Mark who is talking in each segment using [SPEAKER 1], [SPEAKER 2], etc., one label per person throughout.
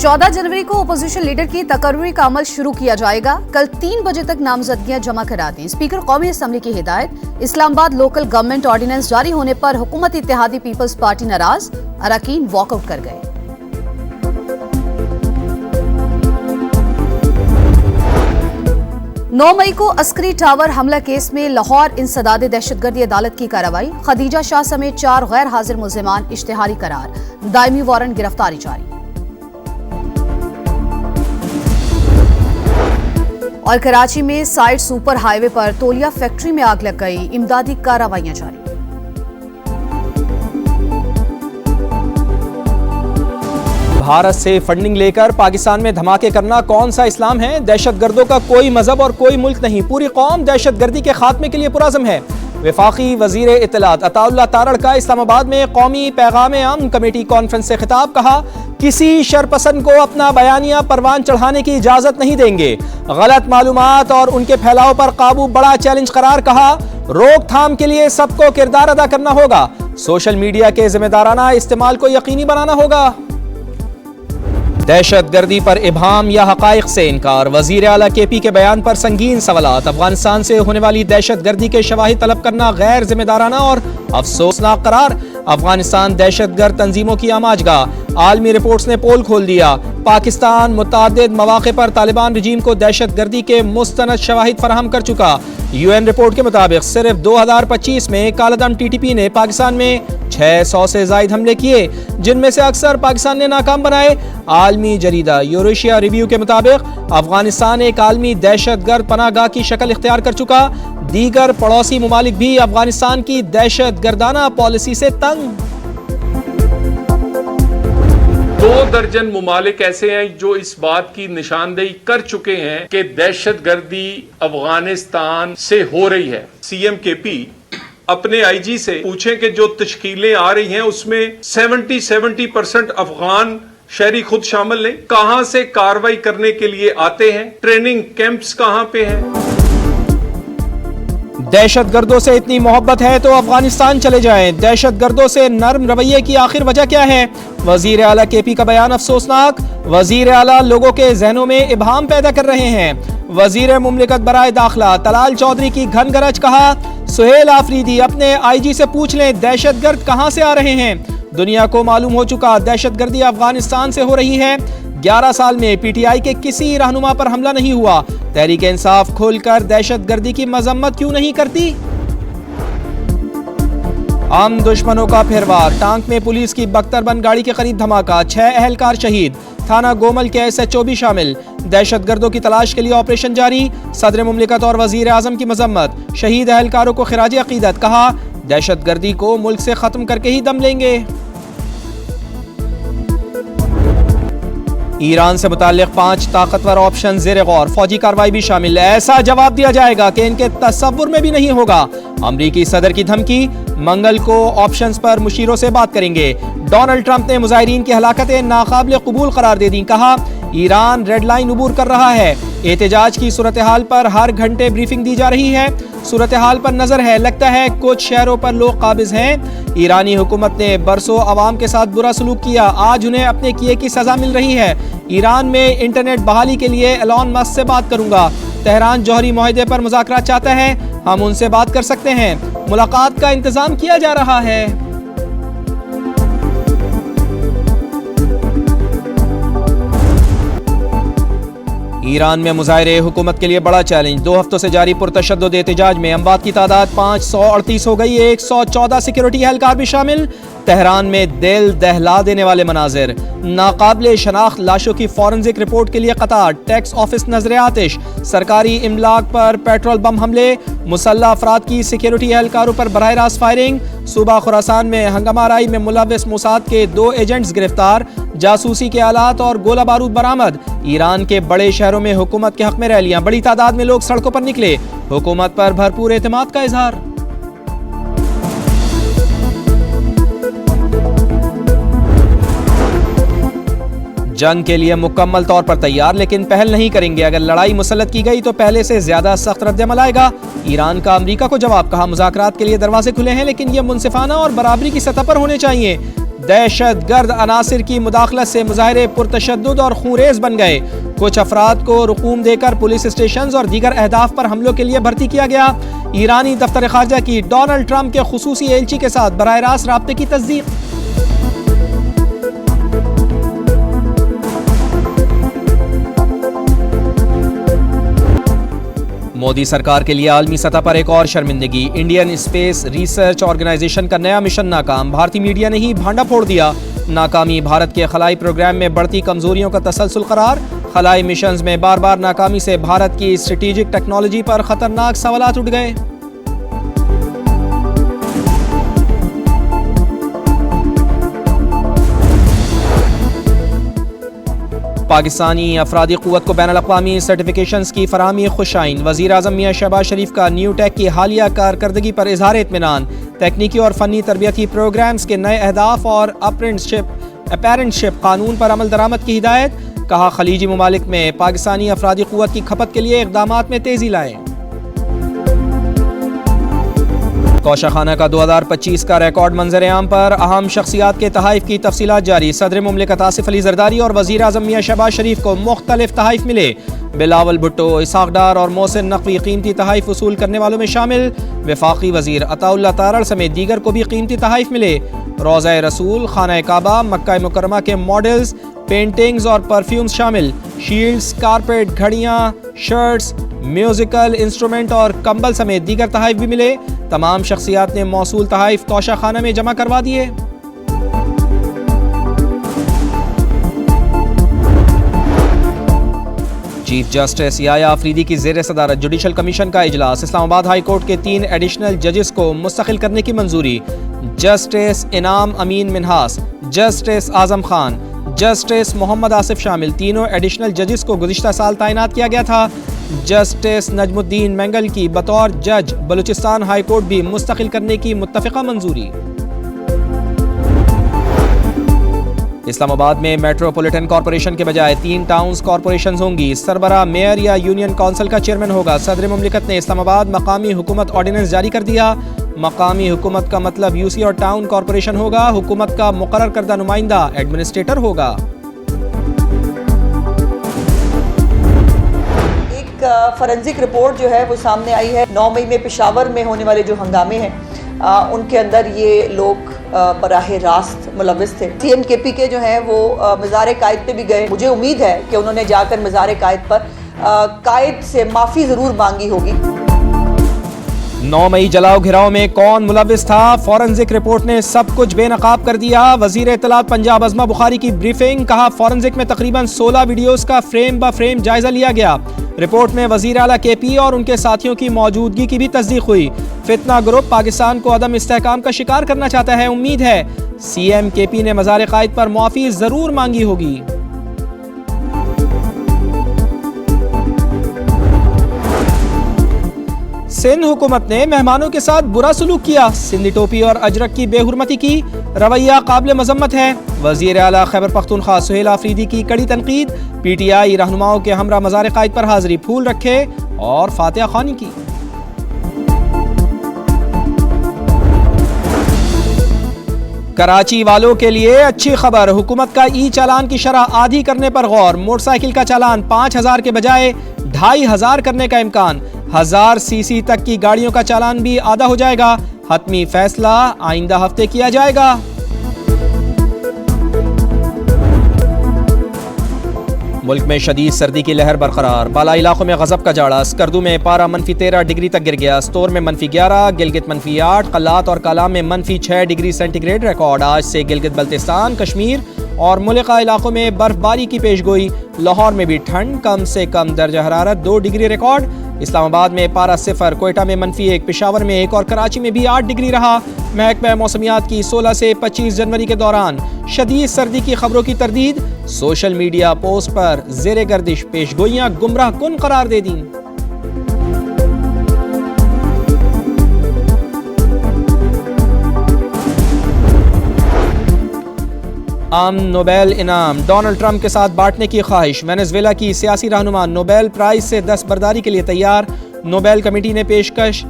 [SPEAKER 1] 14 जनवरी को opposition leader की तकर्री का अमल शुरू किया जाएगा। कल 3 बजे तक नामजदगियां जमा करा दी। स्पीकर कौमी असम्बली की हिदायत। इस्लामाबाद लोकल गवर्नमेंट ऑर्डिनेंस जारी होने पर हुकूमत इत्तेहादी पीपल्स पार्टी नाराज, अरकान वॉकआउट कर गए। 9 मई को अस्करी टावर हमला केस में लाहौर इंसदाद दहशतगर्दी अदालत की कार्रवाई। खदीजा शाह समेत 4 गैर हाजिर मुल्जिमान इश्तिहारी करार, दायमी वारंट गिरफ्तारी जारी। और कराची में साइड सुपर हाईवे पर तोलिया फैक्ट्री में आग लग गई, इमदादी कार्रवाइयां जारी।
[SPEAKER 2] भारत से फंडिंग लेकर पाकिस्तान में धमाके करना कौन सा इस्लाम है? दहशतगर्दों का कोई मजहब और कोई मुल्क नहीं, पूरी कौम दहशतगर्दी के खात्मे के लिए पुरज़म है। वफाकी वजीर इत्तलात अताउल्लाह तारड़ का इस्लामाबाद में कौमी पैगाम आम कमेटी कॉन्फ्रेंस से खिताब। कहा, किसी शरपसंद को अपना बयानिया परवान चढ़ाने की इजाजत नहीं देंगे। गलत मालूमात और उनके फैलाव पर काबू बड़ा चैलेंज करार। कहा, रोकथाम के लिए सबको किरदार अदा करना होगा। सोशल मीडिया के जिम्मेदाराना इस्तेमाल को यकीनी बनाना होगा। दहशतगर्दी पर इबाहम या हकाइक से इनकार। वजीर आला KP के बयान पर संगीन सवालात। अफगानिस्तान से होने वाली दहशतगर्दी के शवाहिद तलब करना गैर जिम्मेदाराना और अफसोसनाक करार। अफगानिस्तान दहशतगर्द तंजीमों की आमाजगाह। आलमी रिपोर्ट्स ने पोल खोल दिया। पाकिस्तान मुतादिद मौके पर तालिबान रजीम को दहशतगर्दी के मुस्तनद शवाहिद फराहम कर चुका। UN रिपोर्ट के मुताबिक सिर्फ 2025 में कालादम TTP ने पाकिस्तान में 600 से ज्यादा हमले किए, जिनमें से अक्सर पाकिस्तान ने नाकाम बनाए। आलमी जरीदा यूरेशिया रिव्यू के मुताबिक अफगानिस्तान एक आलमी दहशतगर्द पनाहगाह की शक्ल इख्तियार कर चुका। दीगर पड़ोसी मुमालिक भी अफगानिस्तान की दहशतगर्दाना पॉलिसी से तंग।
[SPEAKER 3] 2 दर्जन मुमालिक ऐसे हैं जो इस बात की निशानदेही कर चुके हैं कि दहशतगर्दी अफगानिस्तान से हो रही है। CM KP अपने IG से पूछें कि जो तश्कीलें आ रही हैं उसमें 70% अफगान शहरी खुद शामिल हैं। कहां से कार्रवाई करने के लिए आते हैं? ट्रेनिंग कैंप्स कहां पे हैं?
[SPEAKER 2] दहशतगर्दों से इतनी मोहब्बत है तो अफगानिस्तान चले जाएं। दहशतगर्दों से नर्म रवैये की आखिर वजह क्या है? वजीर आला KP का बयान अफसोसनाक। वजीर आला लोगों के जहनों में इबाहम पैदा कर रहे हैं। वजीर मुमलिकत बराए दाखिला तलाल चौधरी की घन गरज। कहा, सुहेल आफरीदी अपने IG से पूछ लें दहशतगर्द कहां से आ रहे हैं। दुनिया को मालूम हो चुका दहशतगर्दी अफगानिस्तान से हो रही है। 11 साल में PTI के किसी रहनुमा पर हमला नहीं हुआ। तहरीक इंसाफ खुलकर दहशतगर्दी की मजम्मत क्यों नहीं करती? आम दुश्मनों का फिर वार। टांक में पुलिस की बख्तरबंद गाड़ी के करीब धमाका, 6 अहलकार शहीद। थाना गोमल के SHO भी शामिल। दहशतगर्दों की तलाश के लिए ऑपरेशन जारी। सदर मुमलिकत और वजीर आजम की मजम्मत। शहीद अहलकारों को खिराज अकीदत। कहा, दहशतगर्दी को मुल्क से खत्म करके ही दम लेंगे। ईरान से मुताल्लिक 5 ताकतवर ऑप्शन ज़ेरे गौर। फौजी कार्रवाई भी शामिल। ऐसा जवाब दिया जाएगा कि इनके तसव्वुर में भी नहीं होगा। अमरीकी सदर की धमकी। मंगल को ऑप्शंस पर मुशीरों से बात करेंगे। डोनाल्ड ट्रंप ने मुजाहिरीन की हलाकतें नाकाबिल कबूल करार दे दी। कहा, ईरान रेड लाइन उबूर कर रहा है। एहतजाज की सूरत हाल पर हर घंटे ब्रीफिंग दी जा रही है। सूरत हाल पर नजर है, लगता है कुछ शहरों पर लोग काबिज हैं। ईरानी हुकूमत ने बरसों अवाम के साथ बुरा सलूक किया, आज उन्हें अपने किए की सजा मिल रही है। ईरान में इंटरनेट बहाली के लिए एलॉन मस्क से बात करूंगा। तेहरान जौहरी मुआहदे पर मुज़ाकरात चाहता है, हम उनसे बात कर सकते हैं। मुलाकात का इंतजाम किया जा रहा है। ईरान में मुजाहिरे हुकूमत के लिए बड़ा चैलेंज। 2 हफ्तों से जारी पुरतशद्दुद एहतजाज में अमवात की तादाद 538 हो गई। 114 सिक्योरिटी एहलकार भी शामिल। तेहरान में दिल दहला देने वाले मनाजिर। नाकाबिले शनाख्त लाशों की फॉरेंसिक रिपोर्ट के लिए कतार। टैक्स ऑफिस नजरे आतिश। सरकारी इमलाक पर पेट्रोल बम हमले। मुसल्लह अफराद की सिक्योरिटी एहलकारों पर बराह रास्त फायरिंग। सूबा खुरासान में हंगामाराई में मुलव्विस मोसाद के 2 एजेंट्स गिरफ्तार। जासूसी के आलात और गोला बारूद बरामद। ईरान के बड़े शहरों में हुकूमत के हक में रैलियां। बड़ी तादाद में लोग सड़कों पर निकले। हुकूमत पर भरपूर एतमाद का इजहार। जंग के लिए मुकम्मल तौर पर तैयार, लेकिन पहल नहीं करेंगे। अगर लड़ाई मुसल्लत की गई तो पहले से ज्यादा सख्त रद्द-ए-अमल आएगा। ईरान का अमेरिका को जवाब। कहा, मुज़ाकरात के लिए दरवाजे खुले हैं, लेकिन ये मुनसिफाना और बराबरी की सतह पर होने चाहिए। दहशत गर्द अनासिर की मुदाखलत से मुजाहरे पुरतशद्दुद और खूंरेज बन गए। कुछ अफराद को रुकूम देकर पुलिस स्टेशन और दीगर अहदाफ पर हमलों के लिए भर्ती किया गया। ईरानी दफ्तर खारजा की डोनाल्ड ट्रंप के खुसूसी एलची के साथ बराह रास्त राब्ते की तस्दीक। मोदी सरकार के लिए आलमी सतह पर एक और शर्मिंदगी। इंडियन स्पेस रिसर्च ऑर्गेनाइजेशन का नया मिशन नाकाम। भारतीय मीडिया ने ही भांडा फोड़ दिया। नाकामी भारत के खलाई प्रोग्राम में बढ़ती कमजोरियों का तसलसल करार। खलाई मिशंस में बार बार नाकामी से भारत की स्ट्रेटेजिक टेक्नोलॉजी पर खतरनाक सवालात उठ गए। पाकिस्तानी अफरादी क़ुव्वत को बैनुल अक़वामी सर्टिफिकेशंस की फराहमी खुशाइन। वज़ीर आज़म मियां शहबाज शरीफ का न्यू टेक की हालिया कारकर्दगी पर इजहार इत्मीनान। तकनीकी और फ़नी तरबियती प्रोग्राम्स के नए अहदाफ और अपेरेंटशिप कानून पर अमल दरामद की हिदायत। कहा खलीजी ममालिक में पाकिस्तानी अफरादी क़ुव्वत की खपत के लिए इक़दामात में तेज़ी लाएँ। कौशाखाना का 2025 का रिकॉर्ड मंजर-ए-आम पर अहम शख्सियात के तहाइफ की तफसीलात जारी। सदर मुमलिकत आसिफ अली जरदारी और वज़ीर आज़म मियां शहबाज शरीफ को मुख्तलिफ तहाइफ मिले। बिलावल भुट्टो, इसहाक डार और मोहसिन नकवी कीमती तहाइफ वसूल करने वालों में शामिल। वफाकी वज़ीर अताउल्लाह तारड़ समेत दीगर को भी कीमती तहाइफ मिले। रोज़ा रसूल, खाना काबा, मक्का मुकर्रमा के मॉडल्स, पेंटिंग्स और परफ्यूम्स शामिल। शील्ड्स, कारपेट, घड़ियाँ, शर्ट्स, म्यूजिकल इंस्ट्रूमेंट और कंबल समेत दीगर तहाइफ भी मिले। तमाम शख्सियात ने मौसूल तहाइफ तौशाखाना में जमा करवा दिए। चीफ जस्टिस याया अफरीदी की ज़ेर सदारत जुडिशल कमीशन का इजलास। इस्लामाबाद हाई कोर्ट के 3 एडिशनल जजेस को मुस्तकिल करने की मंजूरी। जस्टिस इनाम अमीन मिन्हास, जस्टिस आजम खान, जस्टिस मोहम्मद आसिफ शामिल तीनों एडिशनल जजेस को गुज़िश्ता साल तैनात किया गया था। जस्टिस नजमुद्दीन मेंगल की बतौर जज बलूचिस्तान हाई कोर्ट भी मुस्तकिल करने की मुत्तफ़िका मंजूरी। इस्लामाबाद में मेट्रोपॉलिटन कॉरपोरेशन के बजाय 3 टाउन्स कॉरपोरेशन होंगी। सरबरा मेयर या यूनियन काउंसिल का चेयरमैन होगा। सदर मुमलिकत ने इस्लामाबाद मकामी हुकूमत ऑर्डिनेंस जारी कर दिया। मकामी हुकूमत का मतलब यूसी और टाउन कॉरपोरेशन होगा। हुकूमत का मुकर्रर करदा नुमाइंदा एडमिनिस्ट्रेटर होगा।
[SPEAKER 4] फॉरेंसिक रिपोर्ट जो है वो सामने आई है। 9 मई में पेशावर में होने वाले जो हंगामे हैं उनके अंदर ये लोग बराह रास्त मुलविस थे। CMKP के जो हैं वो मज़ार कायद पे भी गए। मुझे उम्मीद है कि उन्होंने जाकर मज़ार कायद पर कायद से माफ़ी ज़रूर मांगी होगी।
[SPEAKER 2] 9 मई जलाओ घिराव में कौन मुलविस था? फॉरेंसिक रिपोर्ट ने सब कुछ बेनकाब कर दिया। वजीर इत्तलात पंजाब अज़मा बुखारी की ब्रीफिंग। कहा फॉरेंसिक में तकरीबन 16 वीडियोस का फ्रेम ब फ्रेम जायजा लिया गया। रिपोर्ट में वजीर आला KP और उनके साथियों की मौजूदगी की भी तस्दीक हुई। फितना ग्रुप पाकिस्तान को अदम इस्तेहकाम का शिकार करना चाहता है। उम्मीद है CMKP ने मज़ार कायद पर मुआफ़ी जरूर मांगी होगी। सिंध हुकूमत ने मेहमानों के साथ बुरा सलूक किया। सिंधी टोपी और अजरक की बेहुरमती की। रवैया काबिल मजम्मत है। वजीर आला खैबर पख्तूनख्वा सुहेल आफरीदी की कड़ी तनकीद। PTI रहनुमाओं के हमरा मज़ार कायद पर हाजिरी, फूल रखे और फातिहा ख्वानी की। कराची वालों के लिए अच्छी खबर। हुकूमत का चालान की शरह आधी करने पर गौर। मोटरसाइकिल का चालान 5000 के बजाय 2500 करने का इम्कान। 1000 CC तक की गाड़ियों का चालान भी आधा हो जाएगा। हतमी फैसला आइंदा हफ्ते किया जाएगा। मुल्क में शदीद सर्दी की लहर बरकरार। बाला इलाकों में गजब का जाड़ा। स्कर्दू में पारा -13 डिग्री तक गिर गया। स्टोर में -11, गिलगित -8, कल्लात और कालाम में -6 डिग्री सेंटीग्रेड रिकॉर्ड। आज से गिलगित बल्तिस्तान, कश्मीर और मुल्का इलाकों में बर्फबारी की पेशगोई। लाहौर में भी ठंड, कम से कम दर्जा हरारत 2 डिग्री रिकॉर्ड। इस्लामाबाद में पारा 0, कोयटा में -1, पेशावर में 1 और कराची में भी 8 डिग्री रहा। महकमा मौसमियात की 16 से 25 जनवरी के दौरान शदीद सर्दी की खबरों की तरदीद। सोशल मीडिया पोस्ट पर ज़ेरे गर्दिश पेशगोइयां गुमराह कुन करार दे दी। नोबेल इनाम डोनाल्ड ट्रंप के साथ बांटने की ख्वाहिश। वेनेजुएला की सियासी रहनुमा नोबेल प्राइज से दस्तबरदारी के लिए तैयार। नोबेल कमेटी ने पेशकश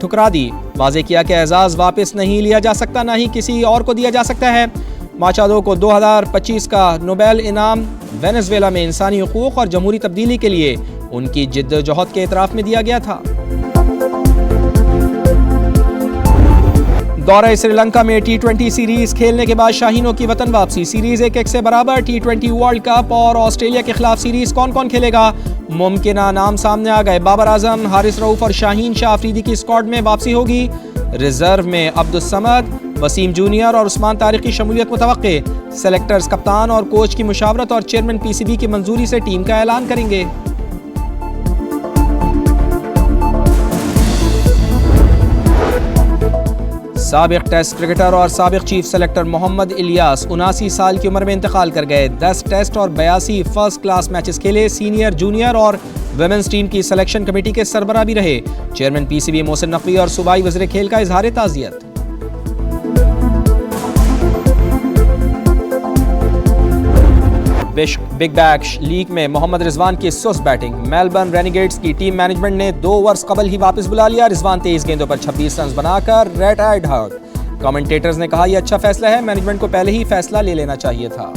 [SPEAKER 2] ठुकरा दी। वाज़ेह किया कि एजाज़ वापस नहीं लिया जा सकता, ना ही किसी और को दिया जा सकता है। माचाडो को 2025 का नोबेल इनाम वेनेजुएला में इंसानी हुकूक और जमहूरी तब्दीली के लिए उनकी जिद्दोजहद के एतराफ़ में दिया गया था। दौरे श्रीलंका में T20 सीरीज खेलने के बाद शाहीनों की वतन वापसी। सीरीज 1-1 से बराबर। T20 वर्ल्ड कप और ऑस्ट्रेलिया के खिलाफ सीरीज कौन कौन खेलेगा, मुमकिना नाम सामने आ गए। बाबर आजम, हारिस रऊफ और शाहीन शाह अफरीदी की स्क्वाड में वापसी होगी। रिजर्व में अब्दुल समद, वसीम जूनियर और उस्मान तारिक की शमूलियत मुतवक्के। सेलेक्टर्स, कप्तान और कोच की मुशावरत और चेयरमैन PCB की मंजूरी से टीम का ऐलान करेंगे। साबिक टेस्ट क्रिकेटर और साबिक चीफ सेलेक्टर मोहम्मद इलियास 79 साल की उम्र में इंतकाल कर गए। 10 टेस्ट और 82 फर्स्ट क्लास मैचेस खेले। सीनियर, जूनियर और वुमेन्स टीम की सिलेक्शन कमेटी के सरबराह भी रहे। चेयरमैन PCB मोहसिन नकवी और सूबाई वज़ीर खेल का इजहार ताज़ियत। बिग बैश लीग में मोहम्मद रिजवान की सुस्त बैटिंग। मेलबर्न रेनिगेट्स की टीम मैनेजमेंट ने 2 वर्ष कबल ही वापस बुला लिया। रिजवान 23 गेंदों पर 26 रन बनाकर रेड आइड हर्ट। कमेंटेटर्स ने कहा यह अच्छा फैसला है, मैनेजमेंट को पहले ही फैसला ले लेना चाहिए था।